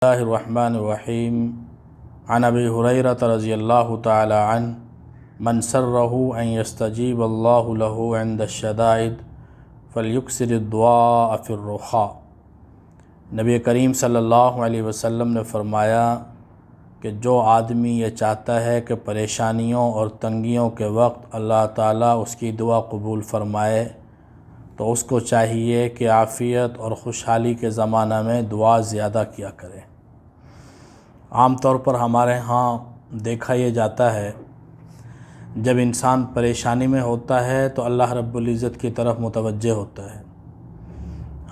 اللہ الرحمن الرحیم عن ابی ہریرہ رضی اللہ تعالی عنہ من سرہ ان یستجیب اللہ لہ عند الشدائد فلیکثر الدعاء فی الرخاء۔ نبی کریم صلی اللہ علیہ وسلم نے فرمایا کہ جو آدمی یہ چاہتا ہے کہ پریشانیوں اور تنگیوں کے وقت اللہ تعالیٰ اس کی دعا قبول فرمائے تو اس کو چاہیے کہ عافیت اور خوشحالی کے زمانہ میں دعا زیادہ کیا کرے۔ عام طور پر ہمارے ہاں دیکھا یہ جاتا ہے جب انسان پریشانی میں ہوتا ہے تو اللہ رب العزت کی طرف متوجہ ہوتا ہے۔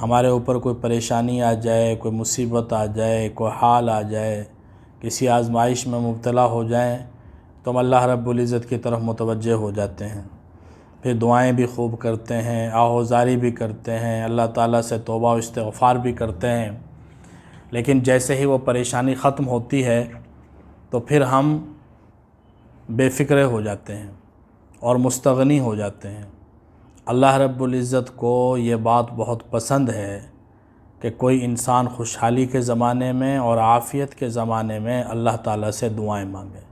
ہمارے اوپر کوئی پریشانی آ جائے، کوئی مصیبت آ جائے، کوئی حال آ جائے، کسی آزمائش میں مبتلا ہو جائیں تو ہم اللہ رب العزت کی طرف متوجہ ہو جاتے ہیں، پھر دعائیں بھی خوب کرتے ہیں، آہوزاری بھی کرتے ہیں، اللہ تعالیٰ سے توبہ و استغفار بھی کرتے ہیں۔ لیکن جیسے ہی وہ پریشانی ختم ہوتی ہے تو پھر ہم بے فکرے ہو جاتے ہیں اور مستغنی ہو جاتے ہیں۔ اللہ رب العزت کو یہ بات بہت پسند ہے کہ کوئی انسان خوشحالی کے زمانے میں اور عافیت کے زمانے میں اللہ تعالیٰ سے دعائیں مانگے۔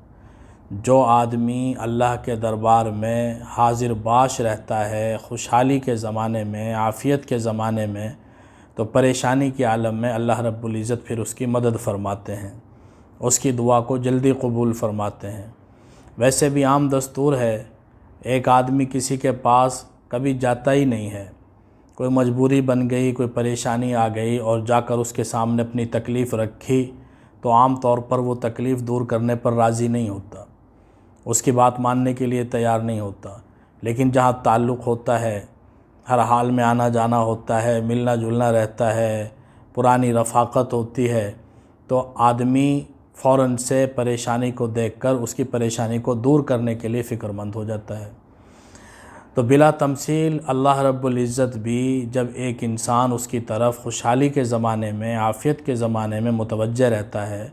جو آدمی اللہ کے دربار میں حاضر باش رہتا ہے خوشحالی کے زمانے میں، عافیت کے زمانے میں، تو پریشانی کے عالم میں اللہ رب العزت پھر اس کی مدد فرماتے ہیں، اس کی دعا کو جلدی قبول فرماتے ہیں۔ ویسے بھی عام دستور ہے، ایک آدمی کسی کے پاس کبھی جاتا ہی نہیں ہے، کوئی مجبوری بن گئی، کوئی پریشانی آ گئی اور جا کر اس کے سامنے اپنی تکلیف رکھی تو عام طور پر وہ تکلیف دور کرنے پر راضی نہیں ہوتا، اس کی بات ماننے کے لیے تیار نہیں ہوتا۔ لیکن جہاں تعلق ہوتا ہے، ہر حال میں آنا جانا ہوتا ہے، ملنا جلنا رہتا ہے، پرانی رفاقت ہوتی ہے، تو آدمی فوراً سے پریشانی کو دیکھ کر اس کی پریشانی کو دور کرنے کے لیے فکر مند ہو جاتا ہے۔ تو بلا تمثیل اللہ رب العزت بھی جب ایک انسان اس کی طرف خوشحالی کے زمانے میں، عافیت کے زمانے میں متوجہ رہتا ہے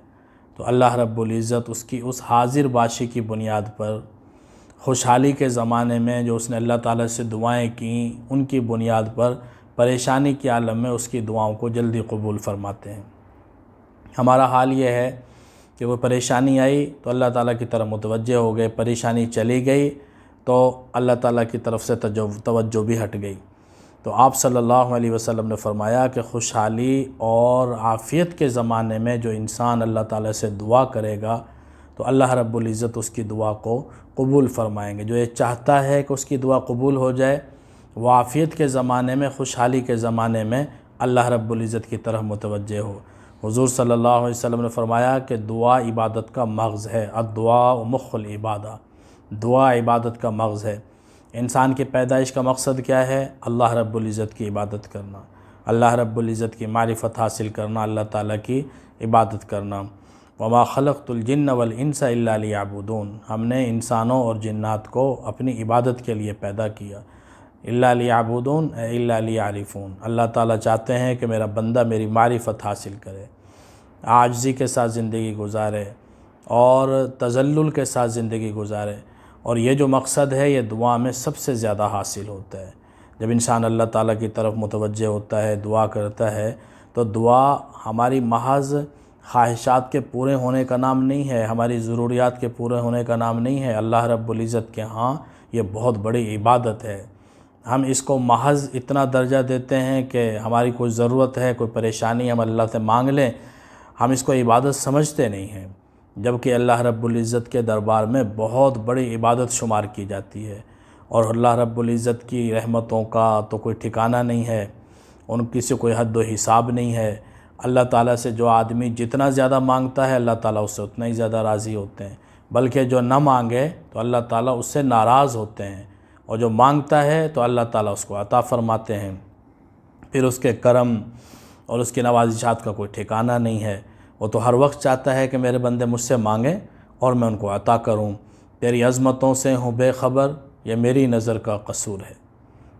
تو اللہ رب العزت اس کی اس حاضر باشی کی بنیاد پر، خوشحالی کے زمانے میں جو اس نے اللہ تعالیٰ سے دعائیں کیں ان کی بنیاد پر پریشانی کے عالم میں اس کی دعاؤں کو جلدی قبول فرماتے ہیں۔ ہمارا حال یہ ہے کہ وہ پریشانی آئی تو اللہ تعالیٰ کی طرف متوجہ ہو گئے، پریشانی چلی گئی تو اللہ تعالیٰ کی طرف سے توجہ بھی ہٹ گئی۔ تو آپ صلی اللہ علیہ وسلم نے فرمایا کہ خوشحالی اور عافیت کے زمانے میں جو انسان اللہ تعالیٰ سے دعا کرے گا تو اللہ رب العزت اس کی دعا کو قبول فرمائیں گے۔ جو یہ چاہتا ہے کہ اس کی دعا قبول ہو جائے، وہ عافیت کے زمانے میں، خوشحالی کے زمانے میں اللہ رب العزت کی طرف متوجہ ہو۔ حضور صلی اللہ علیہ وسلم نے فرمایا کہ دعا عبادت کا مغز ہے، الدعاء مخ العبادہ، دعا عبادت کا مغز ہے۔ انسان کی پیدائش کا مقصد کیا ہے؟ اللہ رب العزت کی عبادت کرنا، اللہ رب العزت کی معرفت حاصل کرنا، اللہ تعالیٰ کی عبادت کرنا۔ وما خلقت الجن والانس الا لیعبدون، ہم نے انسانوں اور جنات کو اپنی عبادت کے لیے پیدا کیا۔ الا لیعبدون اے الا لیعرفون، اللہ تعالیٰ چاہتے ہیں کہ میرا بندہ میری معرفت حاصل کرے، عاجزی کے ساتھ زندگی گزارے اور تذلل کے ساتھ زندگی گزارے، اور یہ جو مقصد ہے یہ دعا میں سب سے زیادہ حاصل ہوتا ہے۔ جب انسان اللہ تعالیٰ کی طرف متوجہ ہوتا ہے، دعا کرتا ہے، تو دعا ہماری محض خواہشات کے پورے ہونے کا نام نہیں ہے، ہماری ضروریات کے پورے ہونے کا نام نہیں ہے۔ اللہ رب العزت کے ہاں یہ بہت بڑی عبادت ہے۔ ہم اس کو محض اتنا درجہ دیتے ہیں کہ ہماری کوئی ضرورت ہے، کوئی پریشانی ہم اللہ سے مانگ لیں، ہم اس کو عبادت سمجھتے نہیں ہیں، جبکہ اللہ رب العزت کے دربار میں بہت بڑی عبادت شمار کی جاتی ہے۔ اور اللہ رب العزت کی رحمتوں کا تو کوئی ٹھکانہ نہیں ہے، ان کی سے کوئی حد و حساب نہیں ہے۔ اللہ تعالیٰ سے جو آدمی جتنا زیادہ مانگتا ہے اللہ تعالیٰ اس سے اتنا ہی زیادہ راضی ہوتے ہیں، بلکہ جو نہ مانگے تو اللہ تعالیٰ اس سے ناراض ہوتے ہیں، اور جو مانگتا ہے تو اللہ تعالیٰ اس کو عطا فرماتے ہیں۔ پھر اس کے کرم اور اس کی نوازشات کا کوئی ٹھکانہ نہیں ہے۔ وہ تو ہر وقت چاہتا ہے کہ میرے بندے مجھ سے مانگیں اور میں ان کو عطا کروں۔ تیری عظمتوں سے ہوں بے خبر، یہ میری نظر کا قصور ہے،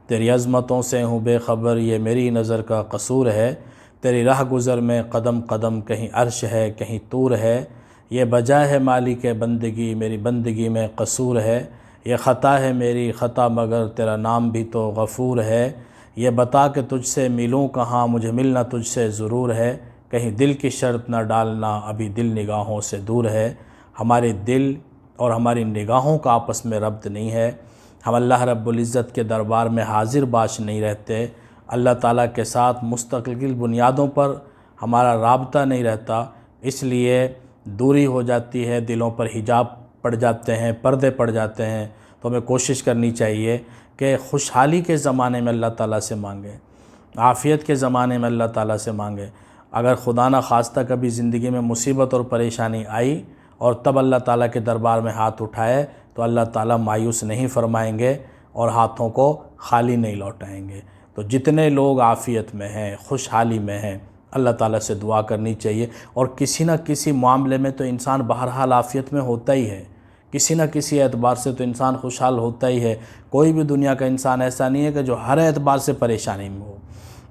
تیری عظمتوں سے ہوں بے خبر، یہ میری نظر کا قصور ہے۔ تیری راہ گزر میں قدم قدم کہیں عرش ہے، کہیں طور ہے، یہ بجا ہے مالک بندگی، میری بندگی میں قصور ہے۔ یہ خطا ہے میری خطا مگر تیرا نام بھی تو غفور ہے۔ یہ بتا کہ تجھ سے ملوں کہاں، مجھے ملنا تجھ سے ضرور ہے، کہیں دل کی شرط نہ ڈالنا، ابھی دل نگاہوں سے دور ہے۔ ہمارے دل اور ہماری نگاہوں کا آپس میں ربط نہیں ہے، ہم اللہ رب العزت کے دربار میں حاضر باش نہیں رہتے، اللہ تعالیٰ کے ساتھ مستقل بنیادوں پر ہمارا رابطہ نہیں رہتا، اس لیے دوری ہو جاتی ہے، دلوں پر حجاب پڑ جاتے ہیں، پردے پڑ جاتے ہیں۔ تو ہمیں کوشش کرنی چاہیے کہ خوشحالی کے زمانے میں اللہ تعالیٰ سے مانگیں، عافیت کے زمانے میں اللہ تعالیٰ سے مانگیں۔ اگر خدا نہ خواستہ کبھی زندگی میں مصیبت اور پریشانی آئی اور تب اللہ تعالیٰ کے دربار میں ہاتھ اٹھائے تو اللہ تعالیٰ مایوس نہیں فرمائیں گے اور ہاتھوں کو خالی نہیں لوٹائیں گے۔ تو جتنے لوگ عافیت میں ہیں، خوشحالی میں ہیں، اللہ تعالیٰ سے دعا کرنی چاہیے۔ اور کسی نہ کسی معاملے میں تو انسان بہرحال عافیت میں ہوتا ہی ہے، کسی نہ کسی اعتبار سے تو انسان خوشحال ہوتا ہی ہے۔ کوئی بھی دنیا کا انسان ایسا نہیں ہے کہ جو ہر اعتبار سے پریشانی میں ہو۔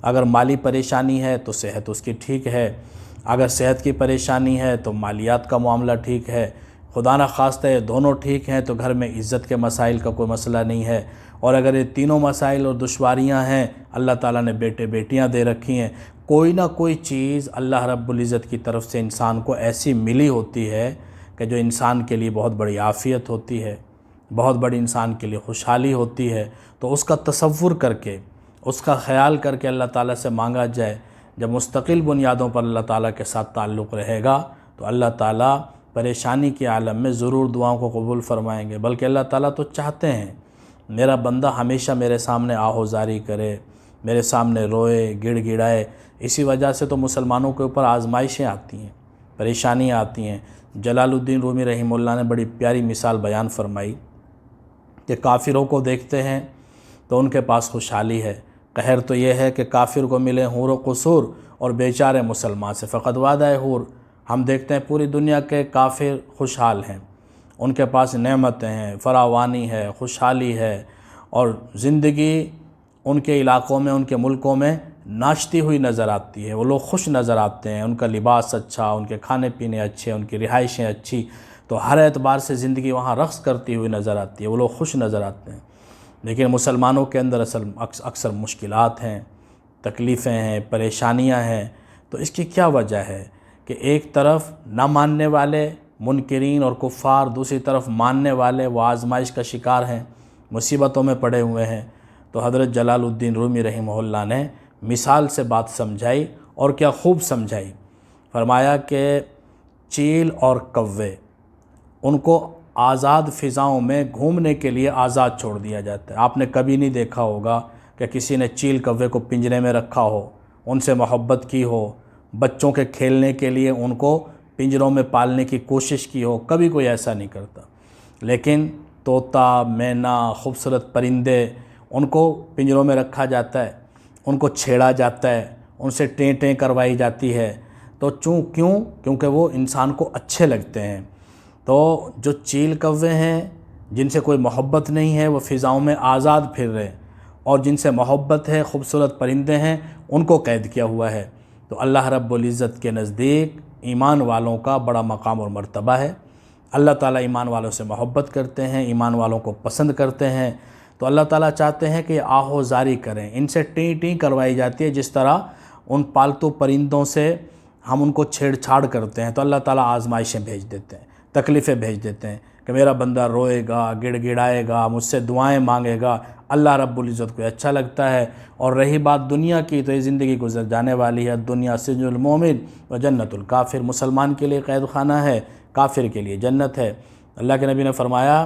اگر مالی پریشانی ہے تو صحت اس کی ٹھیک ہے، اگر صحت کی پریشانی ہے تو مالیات کا معاملہ ٹھیک ہے، خدا نہ خواستہ یہ دونوں ٹھیک ہیں تو گھر میں عزت کے مسائل کا کوئی مسئلہ نہیں ہے، اور اگر یہ تینوں مسائل اور دشواریاں ہیں، اللہ تعالیٰ نے بیٹے بیٹیاں دے رکھی ہیں، کوئی نہ کوئی چیز اللہ رب العزت کی طرف سے انسان کو ایسی ملی ہوتی ہے کہ جو انسان کے لیے بہت بڑی عافیت ہوتی ہے، بہت بڑی انسان کے لیے خوشحالی ہوتی ہے۔ تو اس کا تصور کر کے، اس کا خیال کر کے اللہ تعالیٰ سے مانگا جائے۔ جب مستقل بنیادوں پر اللہ تعالیٰ کے ساتھ تعلق رہے گا تو اللہ تعالیٰ پریشانی کے عالم میں ضرور دعاؤں کو قبول فرمائیں گے، بلکہ اللہ تعالیٰ تو چاہتے ہیں میرا بندہ ہمیشہ میرے سامنے آہوزاری کرے، میرے سامنے روئے، گڑ گڑائے۔ اسی وجہ سے تو مسلمانوں کے اوپر آزمائشیں آتی ہیں، پریشانیاں آتی ہیں۔ جلال الدین رومی رحمہ اللہ نے بڑی پیاری مثال بیان فرمائی کہ کافروں کو دیکھتے ہیں تو ان کے پاس خوشحالی ہے، قہر تو یہ ہے کہ کافر کو ملے حور و قصور اور بیچارے مسلمان سے فقط وعدہ حور۔ ہم دیکھتے ہیں پوری دنیا کے کافر خوشحال ہیں، ان کے پاس نعمتیں ہیں، فراوانی ہے، خوشحالی ہے، اور زندگی ان کے علاقوں میں، ان کے ملکوں میں ناشتی ہوئی نظر آتی ہے، وہ لوگ خوش نظر آتے ہیں، ان کا لباس اچھا، ان کے کھانے پینے اچھے، ان کی رہائشیں اچھی، تو ہر اعتبار سے زندگی وہاں رقص کرتی ہوئی نظر آتی ہے، وہ لوگ خوش نظر آتے ہیں۔ لیکن مسلمانوں کے اندر اکثر مشکلات ہیں، تکلیفیں ہیں، پریشانیاں ہیں۔ تو اس کی کیا وجہ ہے کہ ایک طرف نہ ماننے والے منکرین اور کفار، دوسری طرف ماننے والے وہ آزمائش کا شکار ہیں، مصیبتوں میں پڑے ہوئے ہیں۔ تو حضرت جلال الدین رومی رحمہ اللہ نے مثال سے بات سمجھائی، اور کیا خوب سمجھائی۔ فرمایا کہ چیل اور کوے، ان کو آزاد فضاؤں میں گھومنے کے لیے آزاد چھوڑ دیا جاتا ہے۔ آپ نے کبھی نہیں دیکھا ہوگا کہ کسی نے چیل کوے کو پنجرے میں رکھا ہو، ان سے محبت کی ہو، بچوں کے کھیلنے کے لیے ان کو پنجروں میں پالنے کی کوشش کی ہو، کبھی کوئی ایسا نہیں کرتا۔ لیکن طوطا، مینا، خوبصورت پرندے، ان کو پنجروں میں رکھا جاتا ہے، ان کو چھیڑا جاتا ہے، ان سے ٹیں ٹیں کروائی جاتی ہے۔ تو کیونکہ وہ انسان کو اچھے لگتے ہیں۔ تو جو چیل کوے ہیں جن سے کوئی محبت نہیں ہے وہ فضاؤں میں آزاد پھر رہے، اور جن سے محبت ہے، خوبصورت پرندے ہیں، ان کو قید کیا ہوا ہے۔ تو اللہ رب العزت کے نزدیک ایمان والوں کا بڑا مقام اور مرتبہ ہے۔ اللہ تعالیٰ ایمان والوں سے محبت کرتے ہیں، ایمان والوں کو پسند کرتے ہیں۔ تو اللہ تعالیٰ چاہتے ہیں کہ آہوزاری کریں، ان سے ٹیں ٹیں کروائی جاتی ہے، جس طرح ان پالتو پرندوں سے ہم ان کو چھیڑ چھاڑ کرتے ہیں۔ تو اللہ تعالیٰ آزمائشیں بھیج دیتے ہیں، تکلیفیں بھیج دیتے ہیں کہ میرا بندہ روئے گا، گڑ گڑائے گا، مجھ سے دعائیں مانگے گا، اللہ رب العزت کو اچھا لگتا ہے۔ اور رہی بات دنیا کی، تو یہ زندگی گزر جانے والی ہے۔ دنیا سجن المومن و جنت الکافر، مسلمان کے لیے قید خانہ ہے، کافر کے لیے جنت ہے۔ اللہ کے نبی نے فرمایا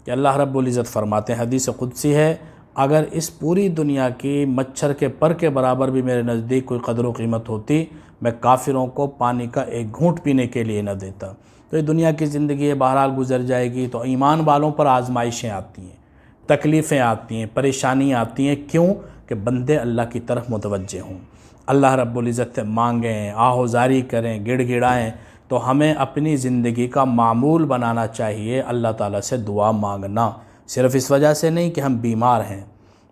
کہ اللہ رب العزت فرماتے ہیں، حدیث قدسی ہے، اگر اس پوری دنیا کی مچھر کے پر کے برابر بھی میرے نزدیک کوئی قدر و قیمت ہوتی، میں کافروں کو پانی کا ایک گھونٹ پینے کے لیے نہ دیتا۔ تو یہ دنیا کی زندگی بہرحال گزر جائے گی۔ تو ایمان والوں پر آزمائشیں آتی ہیں، تکلیفیں آتی ہیں، پریشانیاں آتی ہیں، کیوں کہ بندے اللہ کی طرف متوجہ ہوں، اللہ رب العزت سے مانگیں، آہوزاری کریں، گڑ گڑائیں۔ تو ہمیں اپنی زندگی کا معمول بنانا چاہیے اللہ تعالیٰ سے دعا مانگنا، صرف اس وجہ سے نہیں کہ ہم بیمار ہیں،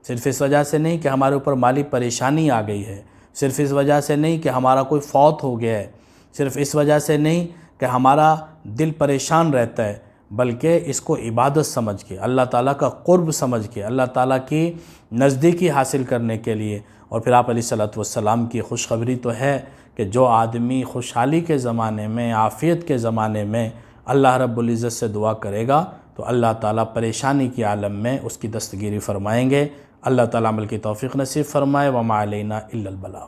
صرف اس وجہ سے نہیں کہ ہمارے اوپر مالی پریشانی آ گئی ہے، صرف اس وجہ سے نہیں کہ ہمارا کوئی فوت ہو گیا ہے، صرف اس وجہ سے نہیں کہ ہمارا دل پریشان رہتا ہے، بلکہ اس کو عبادت سمجھ کے، اللہ تعالیٰ کا قرب سمجھ کے، اللہ تعالیٰ کی نزدیکی حاصل کرنے کے لیے۔ اور پھر آپ علیہ الصلوۃ والسلام کی خوشخبری تو ہے کہ جو آدمی خوشحالی کے زمانے میں، عافیت کے زمانے میں اللہ رب العزت سے دعا کرے گا تو اللہ تعالیٰ پریشانی کی عالم میں اس کی دستگیری فرمائیں گے۔ اللہ تعالیٰ عمل کی توفیق نصیب فرمائے۔ وما علینا الا البلاغ۔